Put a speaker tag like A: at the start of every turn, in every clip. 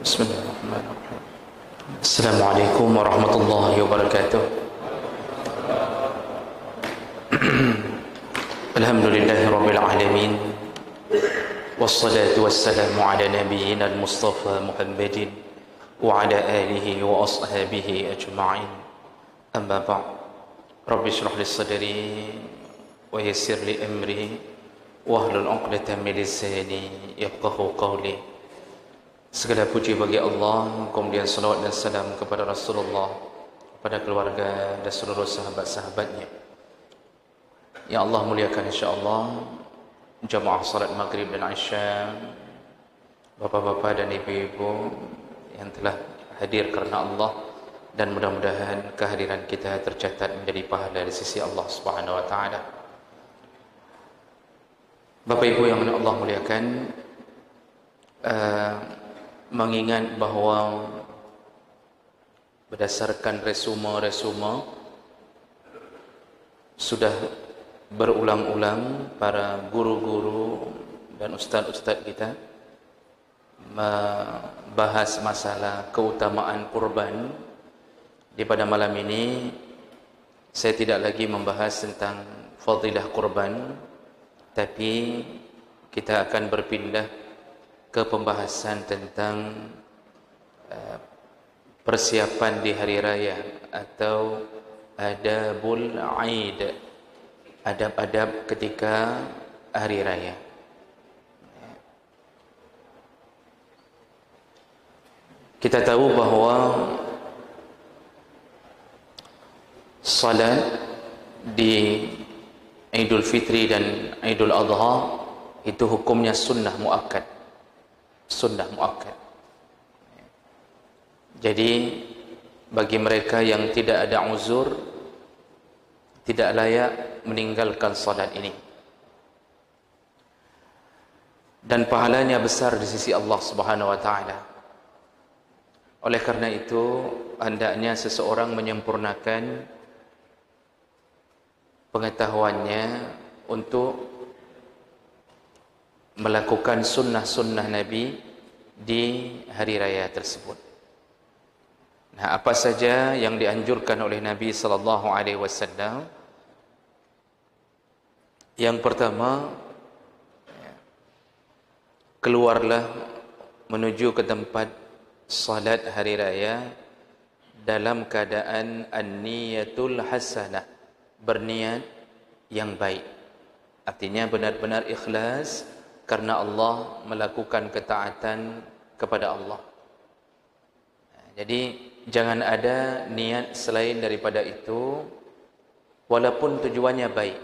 A: Bismillahirrahmanirrahim. Assalamualaikum warahmatullahi wabarakatuh. Alhamdulillahirabbil alamin. Wassalatu wassalamu ala nabiyyina al-Mustafa Muhammadin wa ala alihi wa ashabihi ajma'in. Amma ba'd. Rabbi shrah li sadri wa yassir li amri wahlul 'uqdatam min lisani yafqahu qawli. Segala puji bagi Allah, kemudian salawat dan salam kepada Rasulullah, kepada keluarga dan seluruh sahabat-sahabatnya. Ya Allah muliakan insya-Allah jamaah salat maghrib dan isya, bapak-bapak dan ibu-ibu yang telah hadir karena Allah, dan mudah-mudahan kehadiran kita tercatat menjadi pahala di sisi Allah Subhanahu wa taala. Bapak Ibu yang Allah muliakan, mengingat bahawa berdasarkan resume sudah berulang-ulang para guru-guru dan ustaz-ustaz kita membahas masalah keutamaan kurban. Di pada malam ini saya tidak lagi membahas tentang fadilah kurban, tapi kita akan berpindah ke pembahasan tentang persiapan di hari raya atau adabul aid, adab-adab ketika hari raya. Kita tahu bahawa salat di Idul Fitri dan Idul Adha itu hukumnya sunnah muakkad. Sunnah muakkad. Jadi bagi mereka yang tidak ada uzur, tidak layak meninggalkan salat ini, dan pahalanya besar di sisi Allah Subhanahu wa taala. Oleh karena itu hendaknya seseorang menyempurnakan pengetahuannya untuk melakukan sunnah-sunnah Nabi di hari raya tersebut. Nah, apa saja yang dianjurkan oleh Nabi sallallahu alaihi wasallam? Yang pertama, keluarlah menuju ke tempat salat hari raya dalam keadaan an-niyatul hasanah, berniat yang baik. Artinya benar-benar ikhlas karena Allah, melakukan ketaatan kepada Allah. Jadi jangan ada niat selain daripada itu, walaupun tujuannya baik.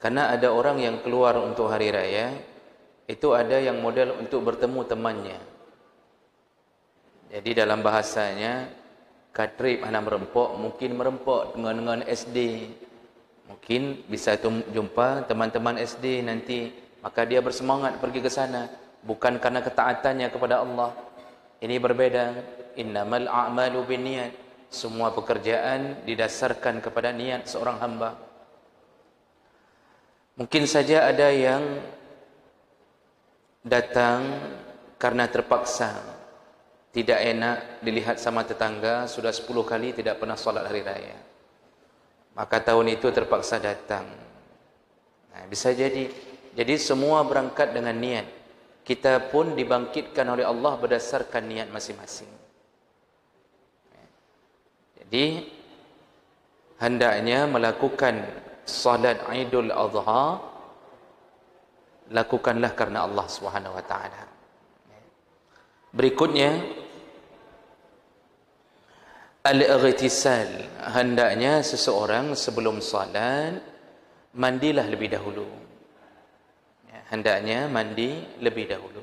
A: Karena ada orang yang keluar untuk hari raya, itu ada yang model untuk bertemu temannya. Jadi dalam bahasanya, katrip anak merempok, mungkin merempok dengan SD. Mungkin bisa jumpa teman-teman SD nanti, maka dia bersemangat pergi ke sana, bukan karena ketaatannya kepada Allah. Ini berbeda. Innamal a'malu binniyat. Semua pekerjaan didasarkan kepada niat seorang hamba. Mungkin saja ada yang datang karena terpaksa, tidak enak dilihat sama tetangga, sudah 10 kali tidak pernah solat hari raya, maka tahun itu terpaksa datang. Nah, bisa jadi. Jadi semua berangkat dengan niat. Kita pun dibangkitkan oleh Allah berdasarkan niat masing-masing. Jadi hendaknya melakukan salat Idul Adha, lakukanlah karena Allah Subhanahu wa taala. Berikutnya, al-ightisal. Hendaknya seseorang sebelum salat mandilah lebih dahulu. Hendaknya mandi lebih dahulu.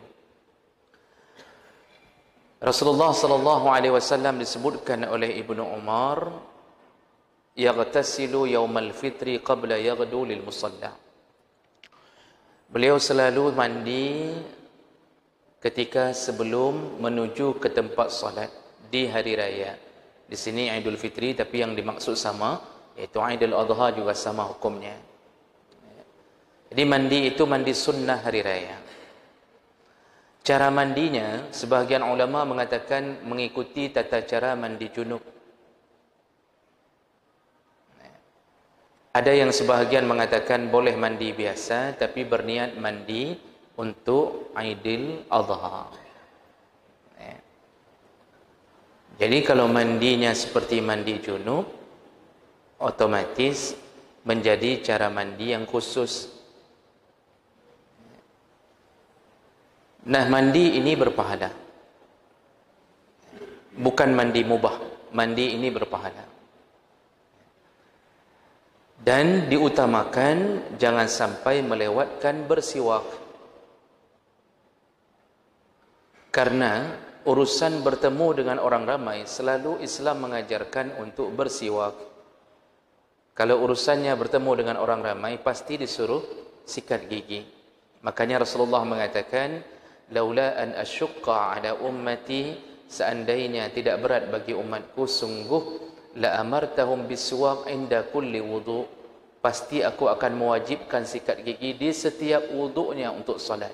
A: Rasulullah sallallahu alaihi wasallam disebutkan oleh Ibnu Umar, yaghtasilu yaumal fitri qabla yaghdu lil musalla. Beliau selalu mandi ketika sebelum menuju ke tempat salat di hari raya. Di sini Idul Fitri, tapi yang dimaksud sama, yaitu Idul Adha juga sama hukumnya. Jadi mandi itu mandi sunnah hari raya. Cara mandinya, sebahagian ulama mengatakan mengikuti tata cara mandi junub. Ada yang sebahagian mengatakan boleh mandi biasa tapi berniat mandi untuk Aidil Adha. Jadi kalau mandinya seperti mandi junub, otomatis menjadi cara mandi yang khusus. Nah, mandi ini berpahala. Bukan mandi mubah, mandi ini berpahala. Dan diutamakan jangan sampai melewatkan bersiwak. Karena urusan bertemu dengan orang ramai, selalu Islam mengajarkan untuk bersiwak. Kalau urusannya bertemu dengan orang ramai, pasti disuruh sikat gigi. Makanya Rasulullah mengatakan, laula an asyqa ala ummati, seandainya tidak berat bagi umatku, sungguh la amartahum biswak inda kulli wudu, pasti aku akan mewajibkan sikat gigi di setiap wudunya untuk salat.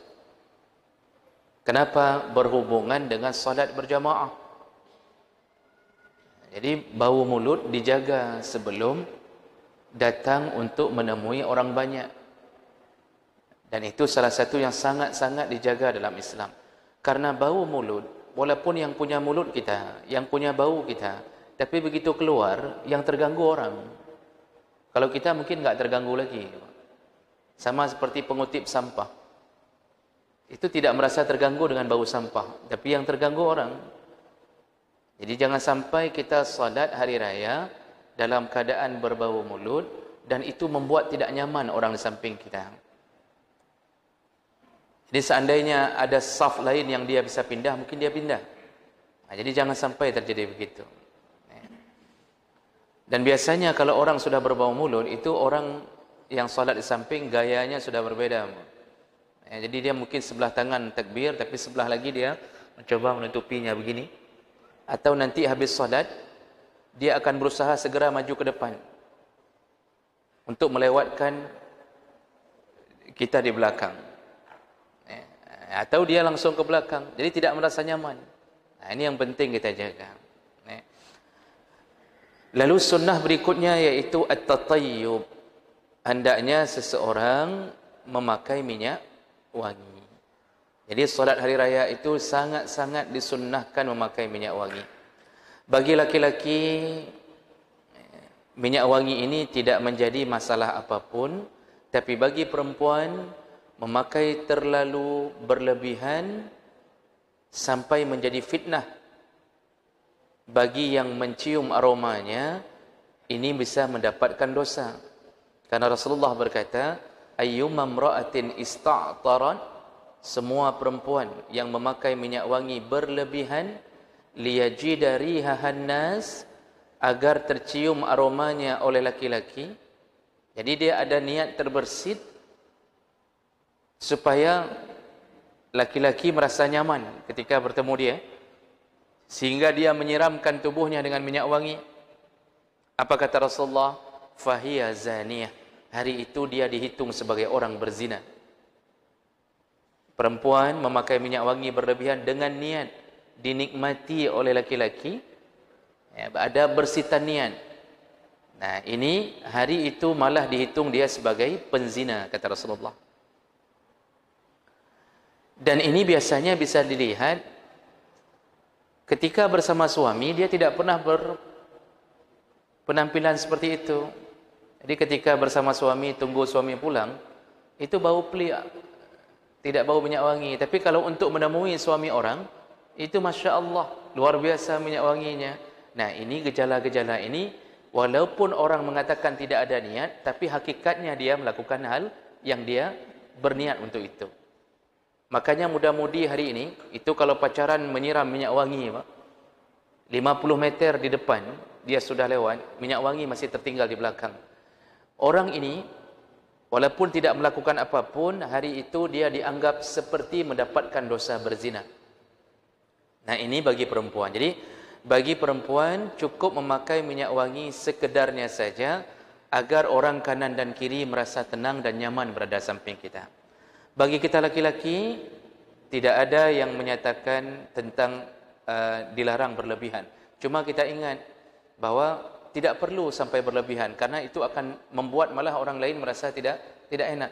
A: Kenapa? Berhubungan dengan salat berjamaah. Jadi bau mulut dijaga sebelum datang untuk menemui orang banyak. Dan itu salah satu yang sangat-sangat dijaga dalam Islam. Karena bau mulut, walaupun yang punya mulut kita, yang punya bau kita, tapi begitu keluar, yang terganggu orang. Kalau kita mungkin enggak terganggu lagi. Sama seperti pengutip sampah. Itu tidak merasa terganggu dengan bau sampah, tapi yang terganggu orang. Jadi jangan sampai kita salat hari raya dalam keadaan berbau mulut, dan itu membuat tidak nyaman orang di samping kita. Jadi seandainya ada saf lain yang dia bisa pindah, mungkin dia pindah. Nah, jadi jangan sampai terjadi begitu. Dan biasanya kalau orang sudah berbau mulut, itu orang yang salat di samping gayanya sudah berbeda. Jadi dia mungkin sebelah tangan takbir, tapi sebelah lagi dia mencoba menutupinya begini. Atau nanti habis salat, dia akan berusaha segera maju ke depan untuk melewatkan kita di belakang. Atau dia langsung ke belakang, jadi tidak merasa nyaman. Nah, ini yang penting kita jaga. Lalu sunnah berikutnya yaitu at-tatayyub. Hendaknya seseorang memakai minyak wangi. Jadi solat hari raya itu sangat-sangat disunnahkan memakai minyak wangi. Bagi laki-laki, minyak wangi ini tidak menjadi masalah apapun, tapi bagi perempuan memakai terlalu berlebihan sampai menjadi fitnah bagi yang mencium aromanya, ini bisa mendapatkan dosa. Karena Rasulullah berkata, ayyuma imra'atin ista'tarat, semua perempuan yang memakai minyak wangi berlebihan, liyajida rihahan nas, agar tercium aromanya oleh laki-laki. Jadi dia ada niat terbersit supaya laki-laki merasa nyaman ketika bertemu dia, sehingga dia menyiramkan tubuhnya dengan minyak wangi. Apa kata Rasulullah? Fahiya zaniyah. Hari itu dia dihitung sebagai orang berzina. Perempuan memakai minyak wangi berlebihan dengan niat dinikmati oleh laki-laki, ada bersitan niat. Nah, ini hari itu malah dihitung dia sebagai penzina, kata Rasulullah. Dan ini biasanya bisa dilihat ketika bersama suami, dia tidak pernah berpenampilan seperti itu. Jadi ketika bersama suami, tunggu suami pulang, itu bau pelik, tidak bau minyak wangi. Tapi kalau untuk menemui suami orang, itu Masya Allah, luar biasa minyak wanginya. Nah, ini gejala-gejala ini, walaupun orang mengatakan tidak ada niat, tapi hakikatnya dia melakukan hal yang dia berniat untuk itu. Makanya muda-mudi hari ini, itu kalau pacaran menyiram minyak wangi, 50 meter di depan, dia sudah lewat, minyak wangi masih tertinggal di belakang. Orang ini, walaupun tidak melakukan apapun, hari itu dia dianggap seperti mendapatkan dosa berzina. Nah, ini bagi perempuan. Jadi, bagi perempuan cukup memakai minyak wangi sekedarnya saja, agar orang kanan dan kiri merasa tenang dan nyaman berada samping kita. Bagi kita laki-laki, Tidak ada yang menyatakan tentang dilarang berlebihan. Cuma kita ingat bahawa tidak perlu sampai berlebihan, karena itu akan membuat malah orang lain merasa tidak enak.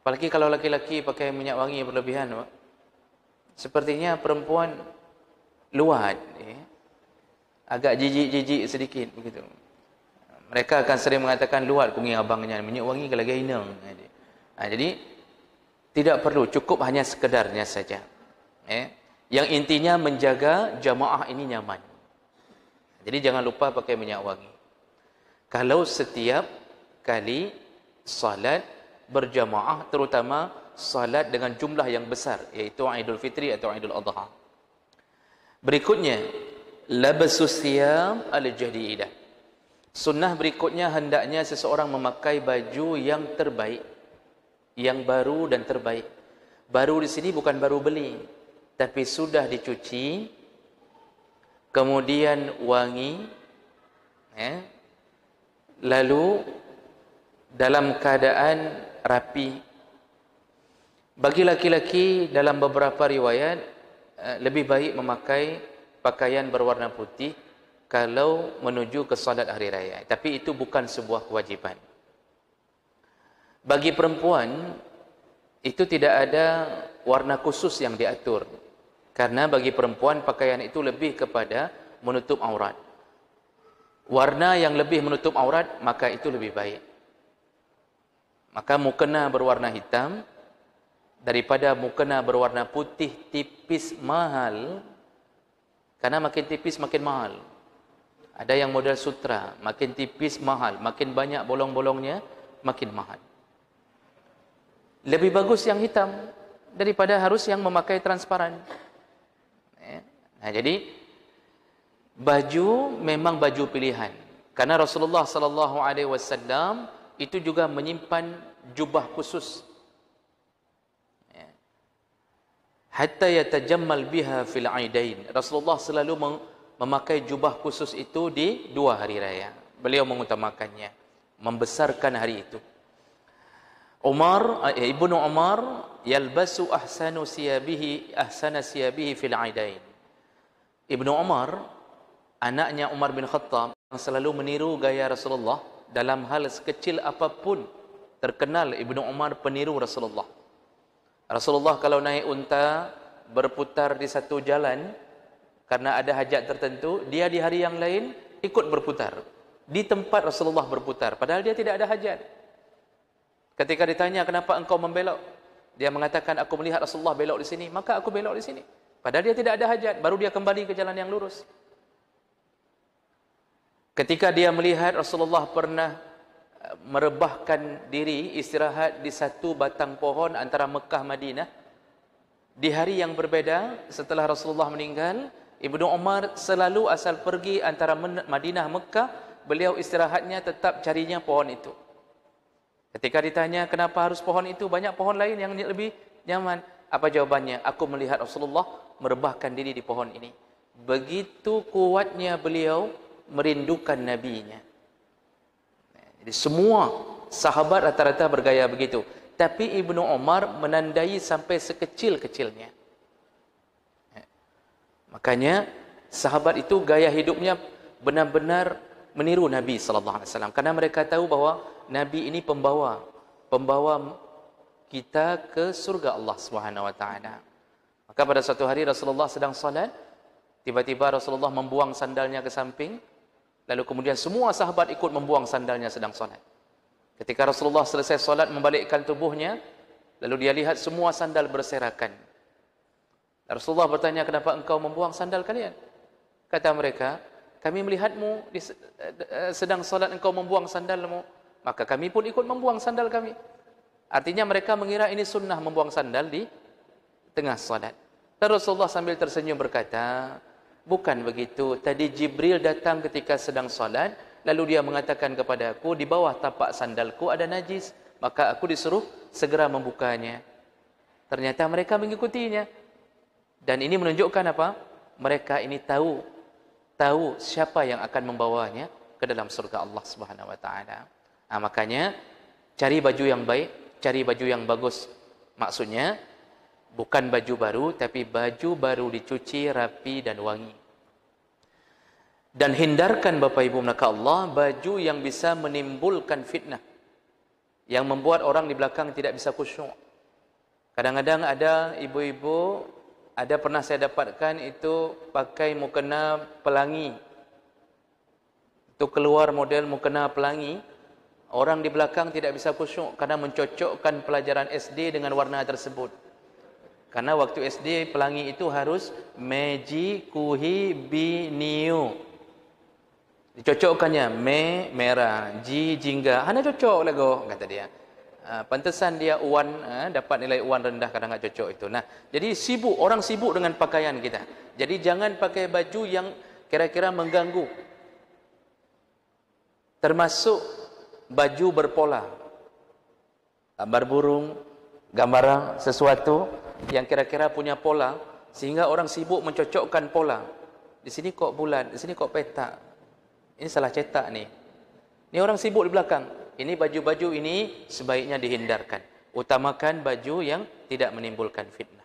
A: Apalagi kalau laki-laki pakai minyak wangi berlebihan, sepertinya perempuan luat, agak jijik-jijik sedikit begitu. Mereka akan sering mengatakan, luat kungi abangnya, minyak wangi ke lagi inang. Jadi tidak perlu, cukup hanya sekedarnya saja. Yang intinya menjaga jamaah ini nyaman. Jadi jangan lupa pakai minyak wangi. Kalau setiap kali salat berjamaah, terutama salat dengan jumlah yang besar, iaitu Aidul Fitri atau Aidul Adha. Berikutnya, labasus thiyab al-jadidah. Sunnah berikutnya, hendaknya seseorang memakai baju yang terbaik, yang baru dan terbaik. Baru di sini bukan baru beli, tapi sudah dicuci, kemudian wangi, lalu dalam keadaan rapi. Bagi laki-laki dalam beberapa riwayat lebih baik memakai pakaian berwarna putih kalau menuju ke salat hari raya, tapi itu bukan sebuah kewajiban. Bagi perempuan itu tidak ada warna khusus yang diatur, karena bagi perempuan pakaian itu lebih kepada menutup aurat. Warna yang lebih menutup aurat, maka itu lebih baik. Maka mukena berwarna hitam daripada mukena berwarna putih tipis mahal, karena makin tipis makin mahal. Ada yang model sutra, makin tipis mahal, makin banyak bolong-bolongnya makin mahal. Lebih bagus yang hitam daripada harus yang memakai transparan. Nah, jadi baju memang baju pilihan, karena Rasulullah sallallahu alaihi wasallam itu juga menyimpan jubah khusus, hatta yatajammal biha fil aidain. Rasulullah selalu memakai jubah khusus itu di 2 hari raya. Beliau mengutamakannya, membesarkan hari itu. Ibnu Umar yalbasu ahsana siyabihi fil aidain. Ibnu Umar, anaknya Umar bin Khattab, selalu meniru gaya Rasulullah dalam hal sekecil apapun. Terkenal Ibnu Umar peniru Rasulullah. Rasulullah kalau naik unta berputar di satu jalan karena ada hajat tertentu, dia di hari yang lain ikut berputar di tempat Rasulullah berputar, padahal dia tidak ada hajat. Ketika ditanya, kenapa engkau membelok? Dia mengatakan, aku melihat Rasulullah belok di sini, maka aku belok di sini. Padahal dia tidak ada hajat, baru dia kembali ke jalan yang lurus. Ketika dia melihat Rasulullah pernah merebahkan diri istirahat di satu batang pohon antara Mekah Madinah, di hari yang berbeda setelah Rasulullah meninggal, Ibnu Umar selalu asal pergi antara Madinah Mekah, beliau istirahatnya tetap carinya pohon itu. Ketika ditanya kenapa harus pohon itu, banyak pohon lain yang lebih nyaman. Apa jawabannya? Aku melihat Rasulullah merebahkan diri di pohon ini. Begitu kuatnya beliau merindukan nabinya. Jadi semua sahabat rata-rata bergaya begitu, tapi Ibnu Umar menandai sampai sekecil-kecilnya. Makanya sahabat itu gaya hidupnya benar-benar meniru Nabi sallallahu alaihi wasallam, karena mereka tahu bahwa Nabi ini pembawa kita ke surga Allah Subhanahu wa taala. Maka pada suatu hari Rasulullah sedang salat, tiba-tiba Rasulullah membuang sandalnya ke samping, lalu kemudian semua sahabat ikut membuang sandalnya sedang salat. Ketika Rasulullah selesai salat membalikkan tubuhnya, lalu dia lihat semua sandal berserakan. Rasulullah bertanya, kenapa engkau membuang sandal kalian? Kata mereka, kami melihatmu sedang salat engkau membuang sandalmu, maka kami pun ikut membuang sandal kami. Artinya mereka mengira ini sunnah membuang sandal di tengah salat. Dan Rasulullah sambil tersenyum berkata, bukan begitu. Tadi Jibril datang ketika sedang salat, lalu dia mengatakan kepada aku, di bawah tapak sandalku ada najis, maka aku disuruh segera membukanya. Ternyata mereka mengikutinya. Dan ini menunjukkan apa? Mereka ini tahu siapa yang akan membawanya ke dalam surga Allah Subhanahu wa taala. Makanya cari baju yang baik, cari baju yang bagus. Maksudnya Bukan baju baru, tapi baju baru dicuci, rapi dan wangi. Dan hindarkan Bapak Ibu menakat Allah, baju yang bisa menimbulkan fitnah, yang membuat orang di belakang tidak bisa khusyuk. Kadang-kadang ada ibu-ibu, ada pernah saya dapatkan itu pakai mukena pelangi. Itu keluar model mukena pelangi, orang di belakang tidak bisa khusyuk karena mencocokkan pelajaran SD dengan warna tersebut. Karena waktu SD pelangi itu harus meji kuhi biniu. Dicocokkannya merah, jingga. Hana cocok lagu kata dia. Pantesan dia uan dapat nilai uan rendah kadang enggak cocok itu. Nah, jadi orang sibuk dengan pakaian kita. Jadi jangan pakai baju yang kira-kira mengganggu. Termasuk baju berpola. Gambar burung, gambar sesuatu yang kira-kira punya pola, sehingga orang sibuk mencocokkan pola. Di sini kok bulat, di sini kok petak. Ini salah cetak nih. Ini orang sibuk di belakang. Ini baju-baju ini sebaiknya dihindarkan. Utamakan baju yang tidak menimbulkan fitnah.